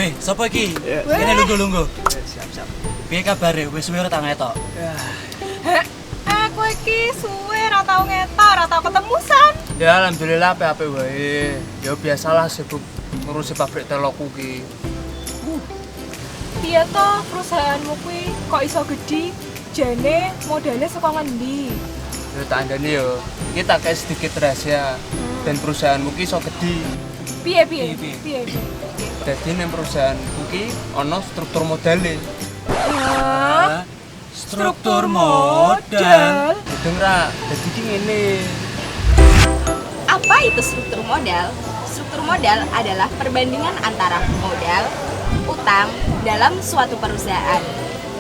Weh, sapa iki? Ya. Kene lungguh-lungguh. Siap. Piye kabare? Wis suwe ora tak ngetok. Kowe iki suwe ora tau ngetok, ora tau ketemu San. Ya alhamdulillah apik wae. Ya biasalah sibuk ngurusi pabrik telokku ki. Piye to perusahaanmu kuwi kok iso gedhi? Jane modalnya saka ngendi? Ya tak andani yo. Iki tak kayak sedikit rahasia. Dan perusahaanmu ki iso gedhi. Piye? Dadi ning perusahaanku ki ana struktur modale. Hah? Struktur modal. Gedeng ra, dadi ki ngene. Apa itu struktur modal? Struktur modal adalah perbandingan antara modal, utang dalam suatu perusahaan.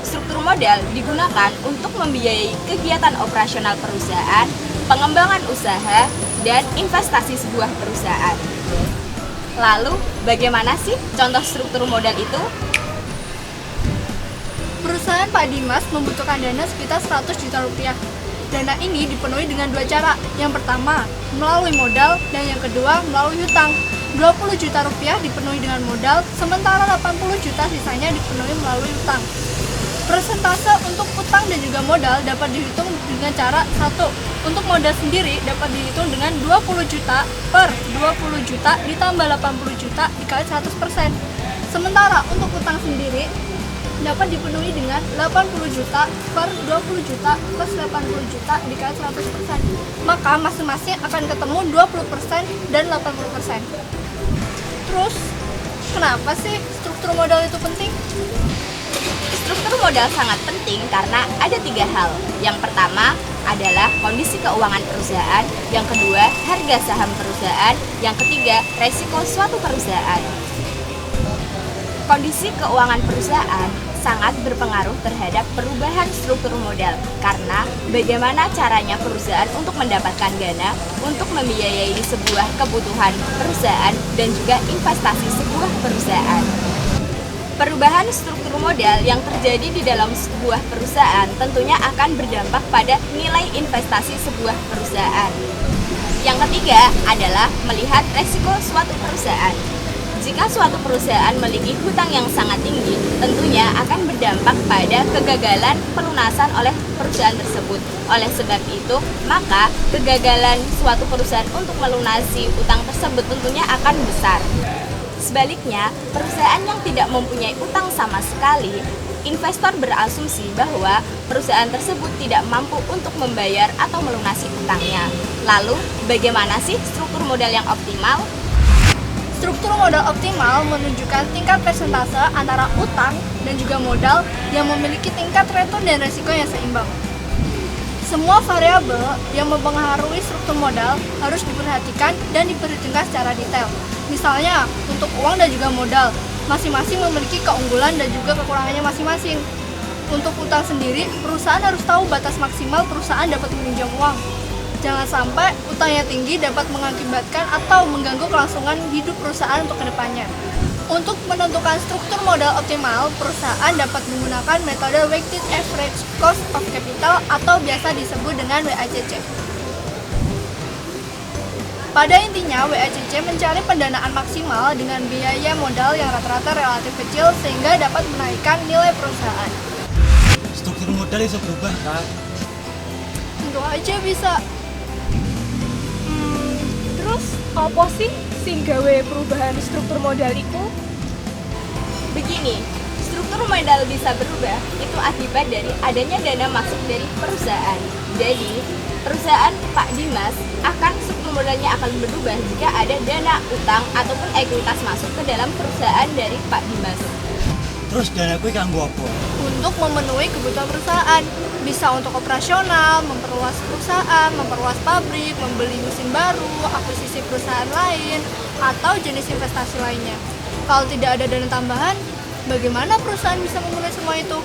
Struktur modal digunakan untuk membiayai kegiatan operasional perusahaan, pengembangan usaha, dan investasi sebuah perusahaan. Lalu, bagaimana sih contoh struktur modal itu? Perusahaan Pak Dimas membutuhkan dana sekitar 100 juta rupiah. Dana ini dipenuhi dengan dua cara. Yang pertama, melalui modal, dan yang kedua, melalui hutang. 20 juta rupiah dipenuhi dengan modal, sementara 80 juta sisanya dipenuhi melalui hutang. Persentase untuk utang dan juga modal dapat dihitung dengan cara 1. Untuk modal sendiri dapat dihitung dengan 20 juta per 20 juta ditambah 80 juta dikali 100%. Sementara untuk utang sendiri dapat dipenuhi dengan 80 juta per 20 juta plus 80 juta dikali 100%. Maka masing-masing akan ketemu 20% dan 80%. Terus, kenapa sih struktur modal itu penting? Struktur modal sangat penting karena ada 3 hal. Yang pertama adalah kondisi keuangan perusahaan, yang kedua harga saham perusahaan, yang ketiga resiko suatu perusahaan. Kondisi keuangan perusahaan sangat berpengaruh terhadap perubahan struktur modal karena bagaimana caranya perusahaan untuk mendapatkan dana untuk membiayai sebuah kebutuhan perusahaan dan juga investasi sebuah perusahaan. Perubahan struktur modal yang terjadi di dalam sebuah perusahaan tentunya akan berdampak pada nilai investasi sebuah perusahaan. Yang ketiga adalah melihat resiko suatu perusahaan. Jika suatu perusahaan memiliki hutang yang sangat tinggi, tentunya akan berdampak pada kegagalan pelunasan oleh perusahaan tersebut. Oleh sebab itu, maka kegagalan suatu perusahaan untuk melunasi utang tersebut tentunya akan besar. Sebaliknya, perusahaan yang tidak mempunyai utang sama sekali, investor berasumsi bahwa perusahaan tersebut tidak mampu untuk membayar atau melunasi utangnya. Lalu, bagaimana sih struktur modal yang optimal? Struktur modal optimal menunjukkan tingkat persentase antara utang dan juga modal yang memiliki tingkat return dan resiko yang seimbang. Semua variabel yang mempengaruhi struktur modal harus diperhatikan dan diperhitungkan secara detail. Misalnya, untuk uang dan juga modal, masing-masing memiliki keunggulan dan juga kekurangannya masing-masing. Untuk utang sendiri, perusahaan harus tahu batas maksimal perusahaan dapat meminjam uang. Jangan sampai utangnya tinggi dapat mengakibatkan atau mengganggu kelangsungan hidup perusahaan untuk kedepannya. Untuk menentukan struktur modal optimal, perusahaan dapat menggunakan metode Weighted Average Cost of Capital atau biasa disebut dengan WACC. Pada intinya, WACC mencari pendanaan maksimal dengan biaya modal yang rata-rata relatif kecil sehingga dapat menaikkan nilai perusahaan. Struktur modal iso berubah, Kak. Tentu aja bisa. Terus apa sih sing gawe perubahan struktur modal iku? Begini, struktur modal bisa berubah itu akibat dari adanya dana masuk dari perusahaan. Jadi, perusahaan Pak Dimas struktur modalnya akan berubah jika ada dana utang ataupun ekuitas masuk ke dalam perusahaan dari Pak Dimas. Terus dana kuwi kanggo apa? Untuk memenuhi kebutuhan perusahaan, bisa untuk operasional, memperluas perusahaan, memperluas pabrik, membeli mesin baru, akuisisi perusahaan lain, atau jenis investasi lainnya. Kalau tidak ada dana tambahan, bagaimana perusahaan bisa memenuhi semua itu?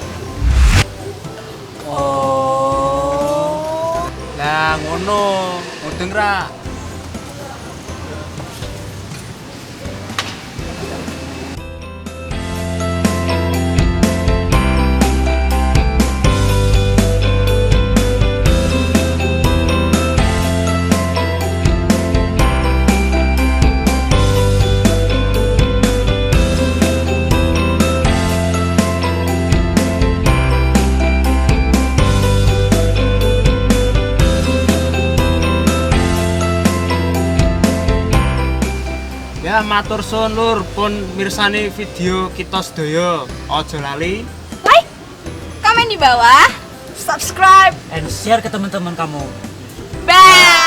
Lah ngono, mudeng ra. matur suwun Lur, pun mirsani video kita sedaya. Aja lali Like, komen di bawah, subscribe, And share ke teman-teman kamu. bye.